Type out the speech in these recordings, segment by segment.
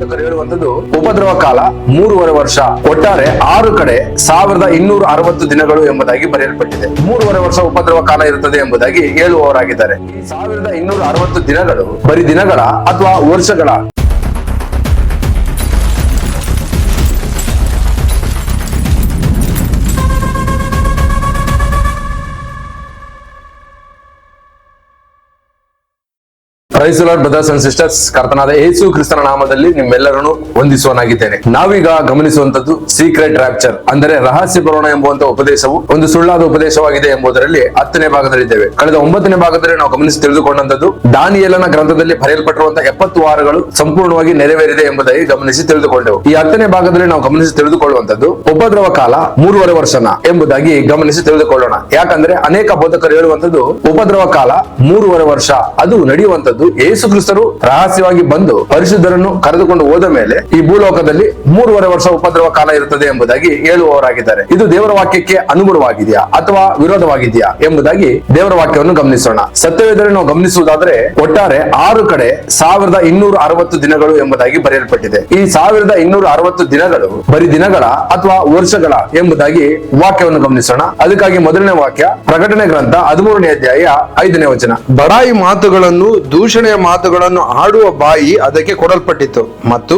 ಬೋಧಕರು ಹೇಳುವಂತದ್ದು ಉಪದ್ರವ ಕಾಲ 3.5 ವರ್ಷ, ಒಟ್ಟಾರೆ 6 ಕಡೆ 1260 ದಿನಗಳು ಎಂಬುದಾಗಿ ಬರೆಯಲ್ಪಟ್ಟಿದೆ. 3.5 ವರ್ಷ ಉಪದ್ರವ ಕಾಲ ಇರುತ್ತದೆ ಎಂಬುದಾಗಿ ಹೇಳುವವರಾಗಿದ್ದಾರೆ. ಈ 1260 ದಿನಗಳು ಬರೀ ದಿನಗಳ ಅಥವಾ ವರ್ಷಗಳ? Praise the lord brothers and sisters. ಕರ್ತನಾದ ಯೇಸು ಕ್ರಿಸ್ತನ ನಾಮದಲ್ಲಿ ನಿಮ್ಮೆಲ್ಲರನ್ನು ವಂದಿಸುವನಾಗಿದ್ದೇನೆ. ನಾವೀಗ ಗಮನಿಸುವಂತದ್ದು ಸೀಕ್ರೆಟ್ ರಾಪ್ಚರ್, ಅಂದರೆ ರಹಸ್ಯ ಬರೋಣ ಎಂಬುವಂತ ಉಪದೇಶವು ಒಂದು ಸುಳ್ಳಾದ ಉಪದೇಶವಾಗಿದೆ ಎಂಬುದರಲ್ಲಿ 10ನೇ ಭಾಗದಲ್ಲಿದ್ದೇವೆ. ಕಳೆದ 9ನೇ ಭಾಗದಲ್ಲಿ ನಾವು ಗಮನಿಸಿ ತಿಳಿದುಕೊಂಡಂತದ್ದು ದಾನಿಯೇಲನ ಗ್ರಂಥದಲ್ಲಿ ಬರೆಯಲ್ಪಟ್ಟಿರುವಂತಹ 70 ವಾರಗಳು ಸಂಪೂರ್ಣವಾಗಿ ನೆರವೇರಿದೆ ಎಂಬುದಾಗಿ ಗಮನಿಸಿ ತಿಳಿದುಕೊಂಡೆವು. ಈ 10ನೇ ಭಾಗದಲ್ಲಿ ನಾವು ಗಮನಿಸಿ ತಿಳಿದುಕೊಳ್ಳುವಂತದ್ದು ಉಪದ್ರವ ಕಾಲ 3.5 ವರ್ಷನ ಎಂಬುದಾಗಿ ಗಮನಿಸಿ ತಿಳಿದುಕೊಳ್ಳೋಣ. ಯಾಕಂದ್ರೆ ಅನೇಕ ಬೋಧಕರು ಹೇಳುವಂತದ್ದು ಉಪದ್ರವ ಕಾಲ 3.5 ವರ್ಷ, ಅದು ನಡೆಯುವಂತದ್ದು ಯೇಸು ಕ್ರಿಸ್ತರು ರಹಸ್ಯವಾಗಿ ಬಂದು ಪರಿಶುದ್ಧರನ್ನು ಕರೆದುಕೊಂಡು ಹೋದ ಮೇಲೆ ಈ ಭೂಲೋಕದಲ್ಲಿ 3.5 ವರ್ಷ ಉಪದ್ರವ ಕಾಲ ಇರುತ್ತದೆ ಎಂಬುದಾಗಿ ಹೇಳುವವರಾಗಿದ್ದಾರೆ. ಇದು ದೇವರ ವಾಕ್ಯಕ್ಕೆ ಅನುಗುಣವಾಗಿದೆಯಾ ಅಥವಾ ವಿರೋಧವಾಗಿದೆಯಾ ಎಂಬುದಾಗಿ ದೇವರ ವಾಕ್ಯವನ್ನು ಗಮನಿಸೋಣ. ಸತ್ಯವೇದದಲ್ಲಿ ನಾವು ಗಮನಿಸುವುದಾದ್ರೆ ಒಟ್ಟಾರೆ 6 ಕಡೆ 1260 ದಿನಗಳು ಎಂಬುದಾಗಿ ಬರೆಯಲ್ಪಟ್ಟಿದೆ. ಈ 1260 ದಿನಗಳು ಬರೀ ದಿನಗಳ ಅಥವಾ ವರ್ಷಗಳ ಎಂಬುದಾಗಿ ವಾಕ್ಯವನ್ನು ಗಮನಿಸೋಣ. ಅದಕ್ಕಾಗಿ ಮೊದಲನೇ ವಾಕ್ಯ ಪ್ರಕಟಣೆ ಗ್ರಂಥ 13ನೇ ಅಧ್ಯಾಯ 5ನೇ ವಚನ. ಬಡಾಯಿ ಮಾತುಗಳನ್ನು ದೂಷಣೆಯ ಮಾತುಗಳನ್ನು ಆಡುವ ಬಾಯಿ ಅದಕ್ಕೆ ಕೊಡಲ್ಪಟ್ಟಿತು ಮತ್ತು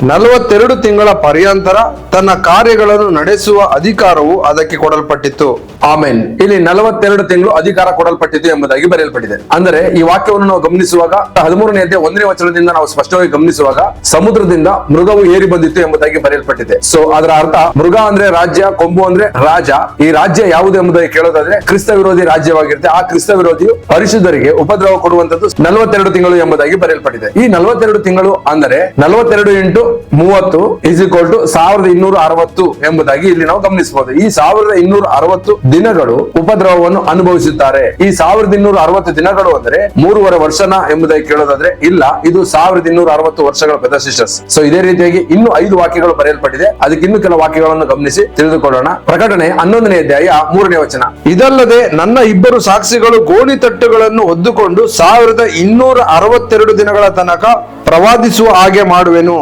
42 ತಿಂಗಳ ಪರ್ಯಂತರ ತನ್ನ ಕಾರ್ಯಗಳನ್ನು ನಡೆಸುವ ಅಧಿಕಾರವು ಅದಕ್ಕೆ ಕೊಡಲ್ಪಟ್ಟಿತು. ಆಮೇನ್. ಇಲ್ಲಿ 42 ತಿಂಗಳು ಅಧಿಕಾರ ಕೊಡಲ್ಪಟ್ಟಿತು ಎಂಬುದಾಗಿ ಬರೆಯಲ್ಪಟ್ಟಿದೆ. ಅಂದರೆ ಈ ವಾಕ್ಯವನ್ನು ನಾವು ಗಮನಿಸುವಾಗ 13ನೇ ಅಧ್ಯಾಯ 1ನೇ ವಚನದಿಂದ ನಾವು ಸ್ಪಷ್ಟವಾಗಿ ಗಮನಿಸುವಾಗ ಸಮುದ್ರದಿಂದ ಮೃಗವು ಏರಿ ಬಂದಿತ್ತು ಎಂಬುದಾಗಿ ಬರೆಯಲ್ಪಟ್ಟಿದೆ. ಸೊ ಅದರ ಅರ್ಥ ಮೃಗ ಅಂದ್ರೆ ರಾಜ್ಯ, ಕೊಂಬು ಅಂದ್ರೆ ರಾಜ. ಈ ರಾಜ್ಯ ಯಾವುದು ಎಂಬುದಾಗಿ ಕೇಳೋದಾದ್ರೆ ಕ್ರಿಸ್ತ ವಿರೋಧಿ ರಾಜ್ಯವಾಗಿರುತ್ತೆ. ಆ ಕ್ರಿಸ್ತ ವಿರೋಧಿಯು ಪರಿಶುದ್ಧರಿಗೆ ಉಪದ್ರವ ಕೊಡುವಂತದ್ದು 42 ತಿಂಗಳು ಎಂಬುದಾಗಿ ಬರೆಯಲ್ಪಟ್ಟಿದೆ. ಈ 42 ತಿಂಗಳು ಅಂದರೆ 42 × 30 = 1260 ಎಂಬುದಾಗಿ ಇಲ್ಲಿ ನಾವು ಗಮನಿಸಬಹುದು. ಈ 1260 ದಿನಗಳು ಉಪದ್ರವವನ್ನು ಅನುಭವಿಸುತ್ತಾರೆ. ಈ 1260 ದಿನಗಳು ಅಂದ್ರೆ 3.5 ವರ್ಷನ ಎಂಬುದಾಗಿ ಕೇಳೋದಾದ್ರೆ ಇಲ್ಲ, ಇದು 1260 ವರ್ಷಗಳ ಬ್ರದರ್ ಸಿಸ್ಟರ್ಸ್. ಸೊ ಇದೇ ರೀತಿಯಾಗಿ ಇನ್ನು 5 ವಾಕ್ಯಗಳು ಬರೆಯಲ್ಪಟ್ಟಿದೆ. ಅದಕ್ಕೆ ಇನ್ನು ಕೆಲ ವಾಕ್ಯಗಳನ್ನು ಗಮನಿಸಿ ತಿಳಿದುಕೊಳ್ಳೋಣ. ಪ್ರಕಟಣೆ 11ನೇ ಅಧ್ಯಾಯ 3ನೇ ವಚನ. ಇದಲ್ಲದೆ ನನ್ನ 2 ಸಾಕ್ಷಿಗಳು ಗೋಣಿತಟ್ಟುಗಳನ್ನು ಹೊದ್ದುಕೊಂಡು 1262 ದಿನಗಳ ತನಕ ಪ್ರವಾದಿಸುವ ಹಾಗೆ ಮಾಡುವೆನು.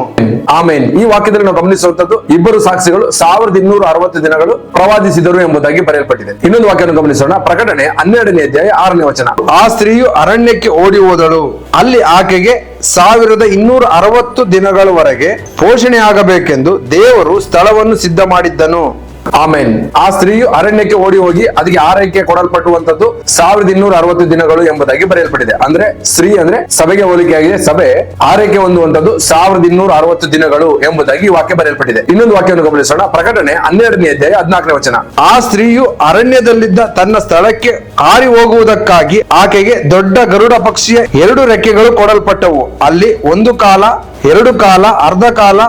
ಆಮೇನ್. ಈ ವಾಕ್ಯದಲ್ಲಿ ನಾವು ಗಮನಿಸುವಂತದ್ದು 2 ಸಾಕ್ಷಿಗಳು 1260 ದಿನಗಳು ಪ್ರವಾದಿಸಿದರು ಎಂಬುದಾಗಿ ಬರೆಯಲ್ಪಟ್ಟಿದೆ. ಇನ್ನೊಂದು ವಾಕ್ಯವನ್ನು ಗಮನಿಸೋಣ. ಪ್ರಕಟಣೆ 12ನೇ ಅಧ್ಯಾಯ 6ನೇ ವಚನ. ಆ ಸ್ತ್ರೀಯು ಅರಣ್ಯಕ್ಕೆ ಓಡಿ ಹೋದಳು, ಅಲ್ಲಿ ಆಕೆಗೆ 1260 ದಿನಗಳವರೆಗೆ ಪೋಷಣೆಯಾಗಬೇಕೆಂದು ದೇವರು ಸ್ಥಳವನ್ನು ಸಿದ್ಧ ಮಾಡಿದ್ದನು. ಆಮೇನ್. ಆ ಸ್ತ್ರೀಯು ಅರಣ್ಯಕ್ಕೆ ಓಡಿ ಹೋಗಿ ಅದಕ್ಕೆ ಆರೈಕೆ ಕೊಡಲ್ಪಟ್ಟುವಂತದ್ದು 1260 ದಿನಗಳು ಎಂಬುದಾಗಿ ಬರೆಯಲ್ಪಟ್ಟಿದೆ. ಅಂದ್ರೆ ಸ್ತ್ರೀ ಅಂದ್ರೆ ಸಭೆಗೆ ಹೋಲಿಕೆಯಾಗಿದೆ. ಸಭೆ ಆರೈಕೆ ಹೊಂದುವಂತದ್ದು 1260 ದಿನಗಳು ಎಂಬುದಾಗಿ ವಾಕ್ಯ ಬರೆಯಲ್ಪಟ್ಟಿದೆ. ಇನ್ನೊಂದು ವಾಕ್ಯವನ್ನು ಗಮನಿಸೋಣ. ಪ್ರಕಟಣೆ 12ನೇ ಅಧ್ಯಾಯ 14ನೇ ವಚನ. ಆ ಸ್ತ್ರೀಯು ಅರಣ್ಯದಲ್ಲಿದ್ದ ತನ್ನ ಸ್ಥಳಕ್ಕೆ ಹಾರಿ ಹೋಗುವುದಕ್ಕಾಗಿ ಆಕೆಗೆ ದೊಡ್ಡ ಗರುಡ ಪಕ್ಷಿಯ 2 ರೆಕ್ಕೆಗಳು ಕೊಡಲ್ಪಟ್ಟವು. ಅಲ್ಲಿ 1 ಕಾಲ 2 ಕಾಲ ಅರ್ಧ ಕಾಲ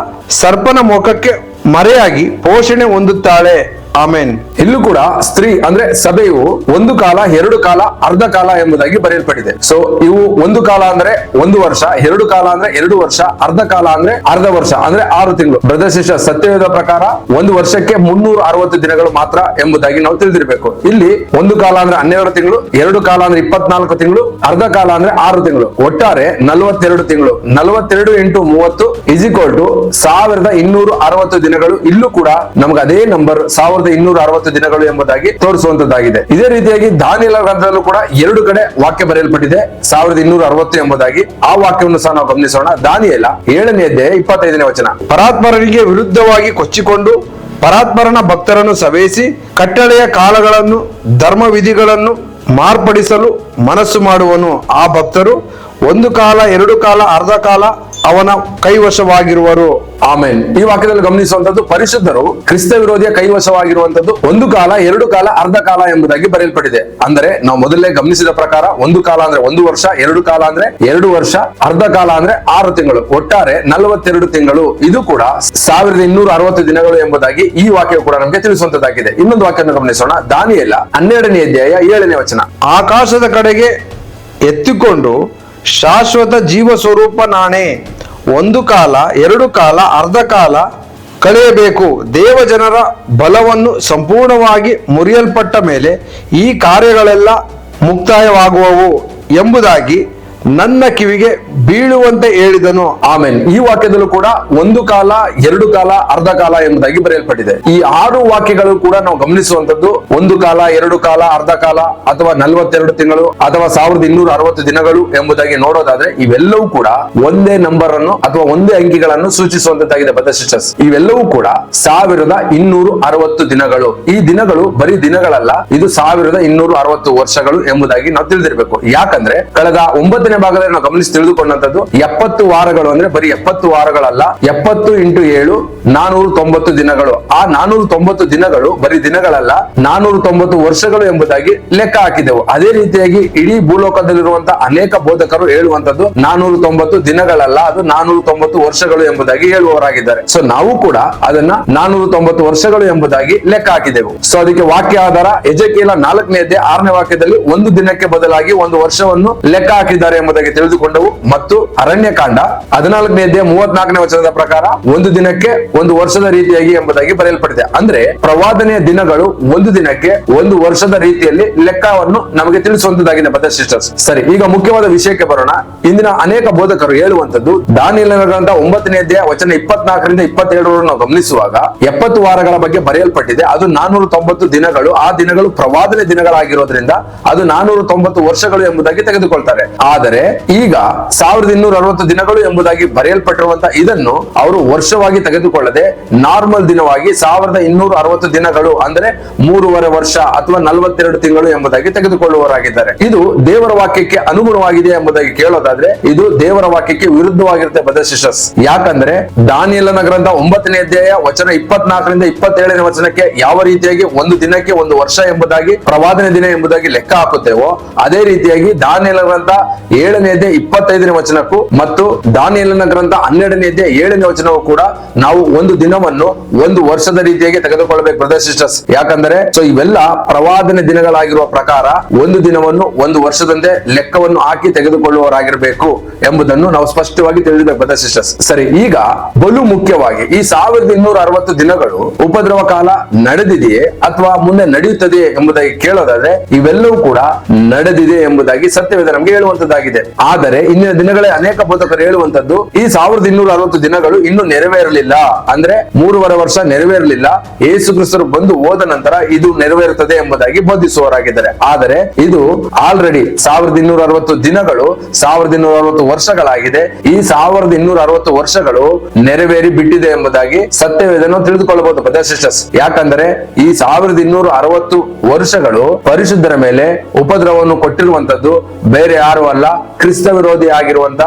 ಸರ್ಪನ ಮುಖಕ್ಕೆ ಮರೆಯಾಗಿ ಪೋಷಣೆ ಹೊಂದುತ್ತಾಳೆ. ಆಮೇನ್. ಇಲ್ಲೂ ಕೂಡ ಸ್ತ್ರೀ ಅಂದ್ರೆ ಸಭೆಯು 1 ಕಾಲ 2 ಕಾಲ ಅರ್ಧ ಕಾಲ ಎಂಬುದಾಗಿ ಬರೆಯಲ್ಪಟ್ಟಿದೆ. ಸೊ ಇವು 1 ಕಾಲ ಅಂದ್ರೆ 1 ವರ್ಷ, 2 ಕಾಲ ಅಂದ್ರೆ 2 ವರ್ಷ, ಅರ್ಧ ಕಾಲ ಅಂದ್ರೆ ಅರ್ಧ ವರ್ಷ ಅಂದ್ರೆ 6 ತಿಂಗಳು. ಬ್ರದರ್ ಸಿಸ್ಟರ್, ಸತ್ಯವೇದ ಪ್ರಕಾರ 1 ವರ್ಷಕ್ಕೆ 360 ದಿನಗಳು ಮಾತ್ರ ಎಂಬುದಾಗಿ ನಾವು ತಿಳಿದಿರಬೇಕು. ಇಲ್ಲಿ 1 ಕಾಲ ಅಂದ್ರೆ 12 ತಿಂಗಳು, 2 ಕಾಲ ಅಂದ್ರೆ 24 ತಿಂಗಳು, ಅರ್ಧ ಕಾಲ ಅಂದ್ರೆ 6 ತಿಂಗಳು, ಒಟ್ಟಾರೆ 42 ತಿಂಗಳು. 42 × 30 = 1260 ದಿನಗಳು. ಇಲ್ಲೂ ಕೂಡ ನಮ್ಗೆ ಅದೇ ನಂಬರ್ 1260 ದಿನಗಳು ಎಂಬುದಾಗಿ ತೋರಿಸುವಂತದ್ದಾಗಿದೆ. ಇದೇ ರೀತಿಯಾಗಿ ದಾನಿಯೇಲ ಗ್ರಂಥದಲ್ಲೂ ಕೂಡ 2 ಕಡೆ ವಾಕ್ಯ ಬರೆಯಲ್ಪಟ್ಟಿದೆ 1260 ಎಂಬುದಾಗಿ. ಆ ವಾಕ್ಯವನ್ನು ಸಹ ನಾವು ಗಮನಿಸೋಣ. ದಾನಿಯೇಲ 7ನೇ ಅಧ್ಯಾಯ 25ನೇ ವಚನ. ಪರಾತ್ಪರನಿಗೆ ವಿರುದ್ಧವಾಗಿ ಕೊಚ್ಚಿಕೊಂಡು ಪರಾತ್ಪರನ ಭಕ್ತರನ್ನು ಸವೆಯಿಸಿ ಕಟ್ಟಳೆಯ ಕಾಲಗಳನ್ನು ಧರ್ಮವಿಧಿಗಳನ್ನು ಮಾರ್ಪಡಿಸಲು ಮನಸ್ಸು ಮಾಡುವನು. ಆ ಭಕ್ತರು 1 ಕಾಲ 2 ಕಾಲ ಅರ್ಧ ಕಾಲ ಅವನ ಕೈವಶವಾಗಿರುವರು. ಆಮೇನ್. ಈ ವಾಕ್ಯದಲ್ಲಿ ಗಮನಿಸುವಂತದ್ದು ಪರಿಶುದ್ಧರು ಕ್ರಿಸ್ತ ವಿರೋಧಿಯ ಕೈವಶವಾಗಿರುವಂತದ್ದು 1 ಕಾಲ 2 ಕಾಲ ಅರ್ಧ ಕಾಲ ಎಂಬುದಾಗಿ ಬರೆಯಲ್ಪಟ್ಟಿದೆ. ಅಂದರೆ ನಾವು ಮೊದಲೇ ಗಮನಿಸಿದ ಪ್ರಕಾರ 1 ಕಾಲ ಅಂದ್ರೆ 1 ವರ್ಷ, 2 ಕಾಲ ಅಂದ್ರೆ 2 ವರ್ಷ, ಅರ್ಧ ಕಾಲ ಅಂದ್ರೆ 6 ತಿಂಗಳು, ಒಟ್ಟಾರೆ 42 ತಿಂಗಳು. ಇದು ಕೂಡ 1260 ದಿನಗಳು ಎಂಬುದಾಗಿ ಈ ವಾಕ್ಯ ಕೂಡ ನಮಗೆ ತಿಳಿಸುವಂತದ್ದಾಗಿದೆ. ಇನ್ನೊಂದು ವಾಕ್ಯವನ್ನು ಗಮನಿಸೋಣ. ದಾನಿಯೇಲ 12ನೇ ಅಧ್ಯಾಯ 7ನೇ ವಚನ. ಆಕಾಶದ ಕಡೆಗೆ ಎತ್ತಿಕೊಂಡು ಶಾಶ್ವತ ಜೀವ ಸ್ವರೂಪ ನಾನೇ 1 ಕಾಲ 2 ಕಾಲ ಅರ್ಧ ಕಾಲ ಕಳೆಯಬೇಕು. ದೇವಜನರ ಬಲವನ್ನು ಸಂಪೂರ್ಣವಾಗಿ ಮುರಿಯಲ್ಪಟ್ಟ ಮೇಲೆ ಈ ಕಾರ್ಯಗಳೆಲ್ಲ ಮುಕ್ತಾಯವಾಗುವವು ಎಂಬುದಾಗಿ ನನ್ನ ಕಿವಿಗೆ ಬೀಳುವಂತೆ ಹೇಳಿದನು. ಆಮೇನ್. ಈ ವಾಕ್ಯದಲ್ಲೂ ಕೂಡ ಒಂದು ಕಾಲ, ಎರಡು ಕಾಲ, ಅರ್ಧ ಕಾಲ ಎಂಬುದಾಗಿ ಬರೆಯಲ್ಪಟ್ಟಿದೆ. ಈ 6 ವಾಕ್ಯಗಳು ಕೂಡ ನಾವು ಗಮನಿಸುವಂತದ್ದು ಒಂದು ಕಾಲ, ಎರಡು ಕಾಲ, ಅರ್ಧ ಕಾಲ ಅಥವಾ 42 ತಿಂಗಳು ಅಥವಾ 1260 ದಿನಗಳು ಎಂಬುದಾಗಿ ನೋಡೋದಾದ್ರೆ ಇವೆಲ್ಲವೂ ಕೂಡ ಒಂದೇ ನಂಬರ್ ಅನ್ನು ಅಥವಾ ಒಂದೇ ಅಂಕಿಗಳನ್ನು ಸೂಚಿಸುವಂತಾಗಿದೆ. ಬ್ರದರ್ಸ್ ಸಿಸ್ಟರ್ಸ್, ಇವೆಲ್ಲವೂ ಕೂಡ 1260 ದಿನಗಳು. ಈ ದಿನಗಳು ಬರೀ ದಿನಗಳಲ್ಲ, ಇದು 1260 ವರ್ಷಗಳು ಎಂಬುದಾಗಿ ನಾವು ತಿಳಿದಿರಬೇಕು. ಯಾಕಂದ್ರೆ ಕಳೆದ 9ನೇ ಭಾಗದಲ್ಲಿ ನಾವು ಗಮನಿಸಿ ತಿಳಿದುಕೊಂಡಂತದ್ದು 70 ವಾರಗಳು ಅಂದ್ರೆ ಬರೀ 70 ವಾರಗಳಲ್ಲ, 70 × 7 490 ದಿನಗಳು. ಆ 490 ದಿನಗಳು ಬರೀ ದಿನಗಳಲ್ಲ, 490 ವರ್ಷಗಳು ಎಂಬುದಾಗಿ ಲೆಕ್ಕ ಹಾಕಿದೆವು. ಅದೇ ರೀತಿಯಾಗಿ ಇಡೀ ಭೂಲೋಕದಲ್ಲಿರುವಂತಹ ಅನೇಕ ಬೋಧಕರು ಹೇಳುವಂತದ್ದು 490 ದಿನಗಳಲ್ಲ, ಅದು 490 ವರ್ಷಗಳು ಎಂಬುದಾಗಿ ಹೇಳುವವರಾಗಿದ್ದಾರೆ. ಸೊ ನಾವು ಕೂಡ ಅದನ್ನ 490 ವರ್ಷಗಳು ಎಂಬುದಾಗಿ ಲೆಕ್ಕ ಹಾಕಿದೆವು. ಸೊ ಅದಕ್ಕೆ ವಾಕ್ಯ ಆಧಾರ ಎಜೆಕಿಯೇಲ 4ನೇ ಅಧ್ಯಾಯ 6ನೇ ವಾಕ್ಯದಲ್ಲಿ ಒಂದು ದಿನಕ್ಕೆ ಬದಲಾಗಿ ಒಂದು ವರ್ಷವನ್ನು ಲೆಕ್ಕ ಹಾಕಿದ್ದಾರೆ ಎಂಬುದಾಗಿ ತಿಳಿದುಕೊಂಡವು. ಮತ್ತು ಅರಣ್ಯಕಾಂಡ 14ನೇ ಅಧ್ಯಾಯ 34ನೇ ವಚನದ ಪ್ರಕಾರ ಒಂದು ದಿನಕ್ಕೆ ಒಂದು ವರ್ಷದ ರೀತಿಯಾಗಿ ಎಂಬುದಾಗಿ ಬರೆಯಲ್ಪಟ್ಟಿದೆ. ಅಂದ್ರೆ ಪ್ರವಾದನೆಯ ದಿನಗಳು ಒಂದು ದಿನಕ್ಕೆ ಒಂದು ವರ್ಷದ ರೀತಿಯಲ್ಲಿ ಲೆಕ್ಕವನ್ನು ನಮಗೆ ತಿಳಿಸುವಂತದ್ದಾಗಿದೆ. ಬ್ರದರ್ಸ್ ಸಿಸ್ಟರ್ಸ್, ಸರಿ, ಈಗ ಮುಖ್ಯವಾದ ವಿಷಯಕ್ಕೆ ಬರೋಣ. ಇಂದಿನ ಅನೇಕ ಬೋಧಕರು ಹೇಳುವಂತದ್ದು ದಾನಿಯೇಲನ ಗ್ರಂಥ 9ನೇ ಅಧ್ಯಾಯ ವಚನ 24ರಿಂದ 27 ನಾವು ಗಮನಿಸುವಾಗ 70 ವಾರಗಳ ಬಗ್ಗೆ ಬರೆಯಲ್ಪಟ್ಟಿದೆ. ಅದು 490 ದಿನಗಳು. ಆ ದಿನಗಳು ಪ್ರವಾದನೆ ದಿನಗಳಾಗಿರೋದ್ರಿಂದ ಅದು 490 ವರ್ಷಗಳು ಎಂಬುದಾಗಿ ತೆಗೆದುಕೊಳ್ತಾರೆ. ಆದರೆ ಈಗ 1260 ದಿನಗಳು ಎಂಬುದಾಗಿ ಬರೆಯಲ್ಪಟ್ಟಿರುವಂತಹ ಇದನ್ನು ಅವರು ವರ್ಷವಾಗಿ ತೆಗೆದುಕೊಳ್ಳದೆ ನಾರ್ಮಲ್ ದಿನವಾಗಿ 1260 ದಿನಗಳು ಅಂದ್ರೆ 3.5 ವರ್ಷ ಅಥವಾ 42 ತಿಂಗಳು ಎಂಬುದಾಗಿ ತೆಗೆದುಕೊಳ್ಳುವವರಾಗಿದ್ದಾರೆ. ಇದು ದೇವರ ವಾಕ್ಯಕ್ಕೆ ಅನುಗುಣವಾಗಿದೆ ಎಂಬುದಾಗಿ ಕೇಳೋದಾದ್ರೆ ಇದು ದೇವರ ವಾಕ್ಯಕ್ಕೆ ವಿರುದ್ಧವಾಗಿರುತ್ತೆ ಬ್ರದರ್ಸ್ ಸಿಸ್ಟರ್ಸ್. ಯಾಕಂದ್ರೆ ದಾನಿಯೇಲನ ಗ್ರಂಥ 9ನೇ ಅಧ್ಯಾಯ ವಚನ 24ರಿಂದ 27ನೇ ವಚನಕ್ಕೆ ಯಾವ ರೀತಿಯಾಗಿ ಒಂದು ದಿನಕ್ಕೆ ಒಂದು ವರ್ಷ ಎಂಬುದಾಗಿ ಪ್ರವಾದನೆ ದಿನ ಎಂಬುದಾಗಿ ಲೆಕ್ಕ ಹಾಕುತ್ತೇವೋ ಅದೇ ರೀತಿಯಾಗಿ ದಾನಿಯೇಲನ ಗ್ರಂಥ 7ನೇ ಅಧ್ಯಾಯ 25ನೇ ವಚನಕ್ಕೂ ಮತ್ತು ದಾನಿಯೇಲನ ಗ್ರಂಥ 12ನೇ ಅಧ್ಯಾಯ 7ನೇ ವಚನವೂ ಕೂಡ ನಾವು ಒಂದು ದಿನವನ್ನು ಒಂದು ವರ್ಷದ ರೀತಿಯಾಗಿ ತೆಗೆದುಕೊಳ್ಳಬೇಕು ಬ್ರದರ್ಸ್ ಸಿಸ್ಟರ್ಸ್. ಯಾಕಂದ್ರೆ ಸೊ ಇವೆಲ್ಲ ಪ್ರವಾದನೆ ದಿನಗಳಾಗಿರುವ ಪ್ರಕಾರ ಒಂದು ದಿನವನ್ನು ಒಂದು ವರ್ಷದಂತೆ ಲೆಕ್ಕವನ್ನು ಹಾಕಿ ತೆಗೆದುಕೊಳ್ಳುವವರಾಗಿರ್ಬೇಕು ಎಂಬುದನ್ನು ನಾವು ಸ್ಪಷ್ಟವಾಗಿ ತಿಳಿದಿರಬೇಕು ಬ್ರದರ್ಸ್ ಸಿಸ್ಟರ್ಸ್. ಸರಿ, ಈಗ ಬಲು ಮುಖ್ಯವಾಗಿ ಈ 1260 ದಿನಗಳು ಉಪದ್ರವ ಕಾಲ ನಡೆದಿದೆಯೇ ಅಥವಾ ಮುಂದೆ ನಡೆಯುತ್ತದೆಯೇ ಎಂಬುದಾಗಿ ಕೇಳೋದಾದ್ರೆ ಇವೆಲ್ಲವೂ ಕೂಡ ನಡೆದಿದೆ ಎಂಬುದಾಗಿ ಸತ್ಯವೇದ ನಮಗೆ ಹೇಳುವಂತದ್ದಾಗಿದೆ. ಆದರೆ ಇಂದಿನ ದಿನಗಳೇ ಅನೇಕ ಬೋಧಕರು ಹೇಳುವಂತದ್ದು ಈ 1260 ದಿನಗಳು ಇನ್ನೂ ನೆರವೇರಲಿಲ್ಲ, ಅಂದ್ರೆ 3.5 ವರ್ಷ ನೆರವೇರಲಿಲ್ಲ, ಯೇಸು ಕ್ರಿಸ್ತರು ಬಂದು ಹೋದ ನಂತರ ಇದು ನೆರವೇರುತ್ತದೆ ಎಂಬುದಾಗಿ ಬೋಧಿಸುವವರಾಗಿದ್ದಾರೆ. ಆದರೆ ಇದು ಆಲ್ರೆಡಿ 1260 ದಿನಗಳು 1260 ವರ್ಷಗಳಾಗಿದೆ. ಈ 1260 ವರ್ಷಗಳು ನೆರವೇರಿ ಬಿಟ್ಟಿದೆ ಎಂಬುದಾಗಿ ಸತ್ಯವೇದನ್ನು ತಿಳಿದುಕೊಳ್ಳಬಹುದು ಬ್ರದರ್ಸ್ ಸಿಸ್ಟರ್ಸ್. ಯಾಕಂದ್ರೆ ಈ 1260 ವರ್ಷಗಳು ಪರಿಶುದ್ಧರ ಮೇಲೆ ಉಪದ್ರವವನ್ನು ಕೊಟ್ಟಿರುವಂತದ್ದು ಬೇರೆ ಯಾರು ಅಲ್ಲ, ಕ್ರಿಸ್ತ ವಿರೋಧಿ ಆಗಿರುವಂತ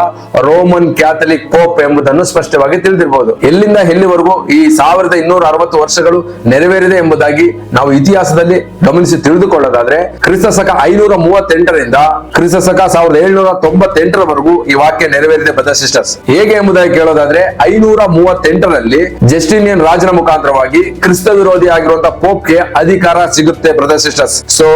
ರೋಮನ್ ಕ್ಯಾಥಲಿಕ್ ಪೋಪ್ ಎಂಬುದನ್ನು ಸ್ಪಷ್ಟವಾಗಿ ತಿಳಿದಿರಬಹುದು. ಎಲ್ಲಿಂದ ಎಲ್ಲಿವರೆಗೂ ಈ 1260 ವರ್ಷಗಳು ನೆರವೇರಿದೆ ಎಂಬುದಾಗಿ ನಾವು ಇತಿಹಾಸದಲ್ಲಿ ಗಮನಿಸಿ ತಿಳಿದುಕೊಳ್ಳೋದಾದ್ರೆ ಕ್ರಿಸ್ತ ಶಕ 538ರಿಂದ ಕ್ರಿಸ್ತ ಶಕ 1798ರವರೆಗೂ ಈ ವಾಕ್ಯ ನೆರವೇರಿದೆ ಬ್ರದರ್ಸ್ ಸಿಸ್ಟರ್ಸ್. ಹೇಗೆ ಎಂಬುದಾಗಿ ಕೇಳೋದಾದ್ರೆ 538ರಲ್ಲಿ ಜಸ್ಟಿನಿಯನ್ ರಾಜನ ಮುಖಾಂತರವಾಗಿ ಕ್ರಿಸ್ತ ವಿರೋಧಿ ಆಗಿರುವಂತಹ ಪೋಪ್ಗೆ ಅಧಿಕಾರ ಸಿಗುತ್ತೆ ಬ್ರದರ್ಸ್ ಸಿಸ್ಟರ್ಸ್. ಸೊ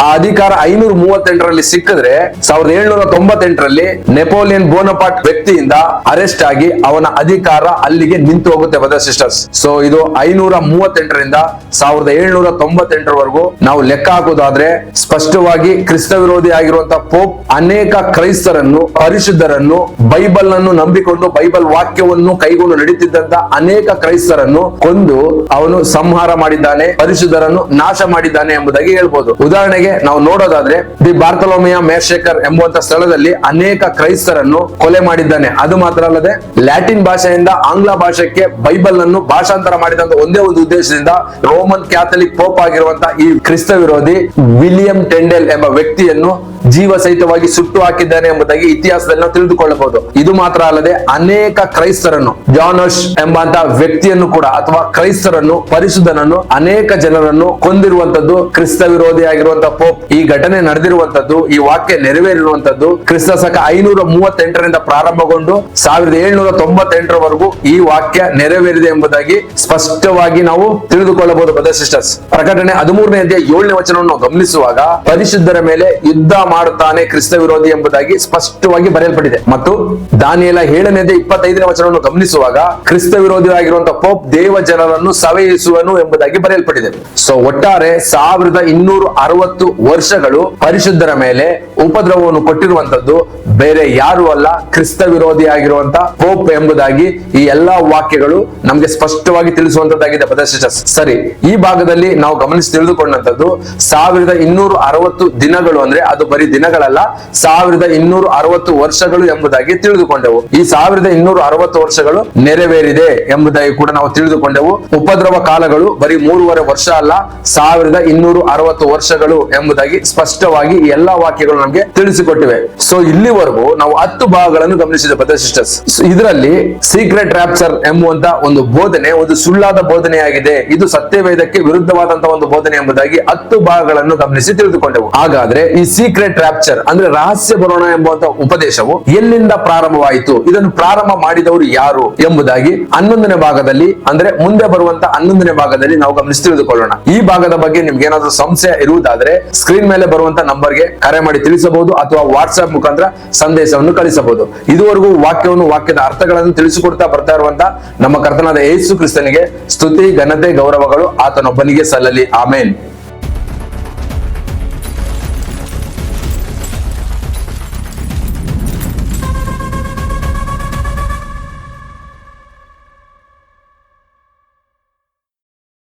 ಆ ಅಧಿಕಾರ 538ರಲ್ಲಿ ಸಿಕ್ಕಿದ್ರೆ 1798ರಲ್ಲಿ ನೆಪೋಲಿಯನ್ ಬೋನಪಾರ್ಟ್ ವ್ಯಕ್ತಿಯಿಂದ ಅರೆಸ್ಟ್ ಆಗಿ ಅವನ ಅಧಿಕಾರ ಅಲ್ಲಿಗೆ ನಿಂತು ಹೋಗುತ್ತೆ ಬ್ರದರ್ಸ್ ಸಿಸ್ಟರ್ಸ್. ಸೊ ಇದು 538ರಿಂದ 1798ರವರೆಗೂ ನಾವು ಲೆಕ್ಕ ಹಾಕುವುದಾದ್ರೆ ಸ್ಪಷ್ಟವಾಗಿ ಕ್ರಿಸ್ತ ವಿರೋಧಿ ಆಗಿರುವಂತಹ ಪೋಪ್ ಅನೇಕ ಕ್ರೈಸ್ತರನ್ನು, ಪರಿಶುದ್ಧರನ್ನು, ಬೈಬಲ್ ಅನ್ನು ನಂಬಿಕೊಂಡು ಬೈಬಲ್ ವಾಕ್ಯವನ್ನು ಕೈಗೊಂಡು ನಡೀತಿದ್ದಂತ ಅನೇಕ ಕ್ರೈಸ್ತರನ್ನು ಕೊಂದು ಅವನು ಸಂಹಾರ ಮಾಡಿದ್ದಾನೆ, ಪರಿಶುದ್ಧರನ್ನು ನಾಶ ಮಾಡಿದ್ದಾನೆ ಎಂಬುದಾಗಿ ಹೇಳ್ಬೋದು. ಉದಾಹರಣೆಗೆ ನಾವು ನೋಡೋದಾದ್ರೆ ದಿ ಬಾರ್ತಲೋಮಿಯ ಮೇರ್ಶೇಕರ್ ಎಂಬುವಂತ ಸ್ಥಳದಲ್ಲಿ ಅನೇಕ ಕ್ರೈಸ್ತರನ್ನು ಕೊಲೆ ಮಾಡಿದ್ದಾನೆ. ಅದು ಮಾತ್ರ ಅಲ್ಲದೆ ಲ್ಯಾಟಿನ್ ಭಾಷೆಯಿಂದ ಆಂಗ್ಲ ಭಾಷೆಗೆ ಬೈಬಲ್ ಅನ್ನು ಭಾಷಾಂತರ ಮಾಡಿದಂತ ಒಂದೇ ಒಂದು ಉದ್ದೇಶದಿಂದ ರೋಮನ್ ಕ್ಯಾಥಲಿಕ್ ಪೋಪ್ ಆಗಿರುವಂತಹ ಈ ಕ್ರಿಸ್ತ ವಿರೋಧಿ ವಿಲಿಯಂ ಟೆಂಡೆಲ್ ಎಂಬ ವ್ಯಕ್ತಿಯನ್ನು ಜೀವ ಸಹಿತವಾಗಿ ಸುಟ್ಟು ಹಾಕಿದ್ದಾನೆ ಎಂಬುದಾಗಿ ಇತಿಹಾಸದಲ್ಲಿ ನಾವು ತಿಳಿದುಕೊಳ್ಳಬಹುದು. ಇದು ಮಾತ್ರ ಅಲ್ಲದೆ ಅನೇಕ ಕ್ರೈಸ್ತರನ್ನು, ಜಾನಸ್ ಎಂಬಂತ ವ್ಯಕ್ತಿಯನ್ನು ಕೂಡ ಅಥವಾ ಕ್ರೈಸ್ತರನ್ನು, ಪರಿಶುದ್ಧನನ್ನು, ಅನೇಕ ಜನರನ್ನು ಕೊಂದಿರುವಂತದ್ದು ಕ್ರಿಸ್ತ ವಿರೋಧಿ ಆಗಿರುವಂತಹ ಪೋಪ್. ಈ ಘಟನೆ ನಡೆದಿರುವಂತದ್ದು, ಈ ವಾಕ್ಯ ನೆರವೇರಿರುವಂತದ್ದು ಕ್ರಿಸ್ತ ಶಕ 538ರಿಂದ ಪ್ರಾರಂಭಗೊಂಡು 1798ರವರೆಗೂ ಈ ವಾಕ್ಯ ನೆರವೇರಿದೆ ಎಂಬುದಾಗಿ ಸ್ಪಷ್ಟವಾಗಿ ನಾವು ತಿಳಿದುಕೊಳ್ಳಬಹುದು ಬ್ರದರ್ಸ್ ಸಿಸ್ಟರ್ಸ್. ಪ್ರಕಟಣೆ 13ನೇ ಅಧ್ಯಾಯ 7ನೇ ವಚನವನ್ನು ಗಮನಿಸುವಾಗ ಪರಿಶುದ್ಧರ ಮೇಲೆ ಯುದ್ಧ ಮಾಡುತ್ತಾನೆ ಕ್ರಿಸ್ತ ವಿರೋಧಿ ಎಂಬುದಾಗಿ ಸ್ಪಷ್ಟವಾಗಿ ಬರೆಯಲ್ಪಟ್ಟಿದೆ. ಮತ್ತು ದಾನಿಯೇಲ 7ನೇ 25ನೇ ವಚನವನ್ನು ಗಮನಿಸುವಾಗ ಕ್ರಿಸ್ತ ವಿರೋಧಿಯಾಗಿರುವಂತಹ ಪೋಪ್ ದೇವ ಜನರನ್ನು ಸವೆಯಿಸುವನು ಎಂಬುದಾಗಿ ಬರೆಯಲ್ಪಟ್ಟಿದೆ. ಸೊ ಒಟ್ಟಾರೆ 1260 ವರ್ಷಗಳು ಪರಿಶುದ್ಧರ ಮೇಲೆ ಉಪದ್ರವವನ್ನು ಕೊಟ್ಟಿರುವಂತದ್ದು ಬೇರೆ ಯಾರು ಅಲ್ಲ, ಕ್ರಿಸ್ತ ವಿರೋಧಿಯಾಗಿರುವಂತಹ ಪೋಪ್ ಎಂಬುದಾಗಿ ಈ ಎಲ್ಲಾ ವಾಕ್ಯಗಳು ನಮಗೆ ಸ್ಪಷ್ಟವಾಗಿ ತಿಳಿಸುವಂತದ್ದಾಗಿದೆ ಬ್ರದರ್ಸ್ ಸಿಸ್ಟರ್ಸ್. ಸರಿ, ಈ ಭಾಗದಲ್ಲಿ ನಾವು ಗಮನಿಸಿ ತಿಳಿದುಕೊಂಡಂತದ್ದು 1260 ದಿನಗಳು ಅಂದ್ರೆ ಅದು ಬರೀ ದಿನಗಳಲ್ಲ, 1260 ವರ್ಷಗಳು ಎಂಬುದಾಗಿ ತಿಳಿದುಕೊಂಡೆವು. ಈ 1260 ವರ್ಷಗಳು ನೆರವೇರಿದೆ ಎಂಬುದಾಗಿ ಕೂಡ ನಾವು ತಿಳಿದುಕೊಂಡೆವು. ಉಪದ್ರವ ಕಾಲಗಳು ಬರೀ 3.5 ವರ್ಷ ಅಲ್ಲ, 1260 ವರ್ಷಗಳು ಎಂಬುದಾಗಿ ಸ್ಪಷ್ಟವಾಗಿ ಈ ಎಲ್ಲಾ ವಾಕ್ಯಗಳು ನಮಗೆ ತಿಳಿಸಿಕೊಟ್ಟಿವೆ. ಸೊ ಇಲ್ಲಿವರೆಗೂ ನಾವು 10 ಭಾಗಗಳನ್ನು ಗಮನಿಸಿದ ಬ್ರದರ್ಸ್ ಸಿಸ್ಟರ್ಸ್. ಇದರಲ್ಲಿ ಸೀಕ್ರೆಟ್ ರ್ಯಾಪ್ಚರ್ ಎಂಬುವಂತ ಒಂದು ಬೋಧನೆ ಒಂದು ಸುಳ್ಳಾದ ಬೋಧನೆಯಾಗಿದೆ, ಇದು ಸತ್ಯವೇದಕ್ಕೆ ವಿರುದ್ಧವಾದಂತಹ ಒಂದು ಬೋಧನೆ ಎಂಬುದಾಗಿ 10 ಭಾಗಗಳನ್ನು ಗಮನಿಸಿ ತಿಳಿದುಕೊಂಡೆವು. ಹಾಗಾದ್ರೆ ಈ ಸೀಕ್ರೆಟ್ ರ್ಯಾಪ್ಚರ್ ಅಂದ್ರೆ ರಹಸ್ಯ ಬರೋಣ ಎಂಬುವಂತ ಉಪದೇಶವು ಎಲ್ಲಿಂದ ಪ್ರಾರಂಭವಾಯಿತು, ಇದನ್ನು ಪ್ರಾರಂಭ ಮಾಡಿದವರು ಯಾರು ಎಂಬುದಾಗಿ 11ನೇ ಭಾಗದಲ್ಲಿ ಅಂದ್ರೆ ಮುಂದೆ ಬರುವಂತ 11ನೇ ಭಾಗದಲ್ಲಿ ನಾವು ಗಮನಿಸಿ ತಿಳಿದುಕೊಳ್ಳೋಣ. ಈ ಭಾಗದ ಬಗ್ಗೆ ನಿಮ್ಗೆ ಏನಾದ್ರೂ ಸಂಶಯ ಇರುವುದಾದ್ರೆ ಸ್ಕ್ರೀನ್ ಮೇಲೆ ಬರುವಂತ ನಂಬರ್ಗೆ ಕರೆ ಮಾಡಿ ತಿಳಿಸಬಹುದು ಅಥವಾ ವಾಟ್ಸ್ಆಪ್ ಮುಖಾಂತರ ಸಂದೇಶವನ್ನು ಕಳಿಸಬಹುದು. ಇದುವರೆಗೂ ವಾಕ್ಯದ ಅರ್ಥಗಳನ್ನು ತಿಳಿಸಿಕೊಡ್ತಾ ಬರ್ತಾ ಇರುವಂತ ನಮ್ಮ ಕರ್ತನಾದ ಯೇಸು ಕ್ರಿಸ್ತನಿಗೆ ಸ್ತುತಿ ಘನತೆ ಗೌರವಗಳು ಆತನೊಬ್ಬನಿಗೆ ಸಲ್ಲಲಿ. ಆಮೇನ್.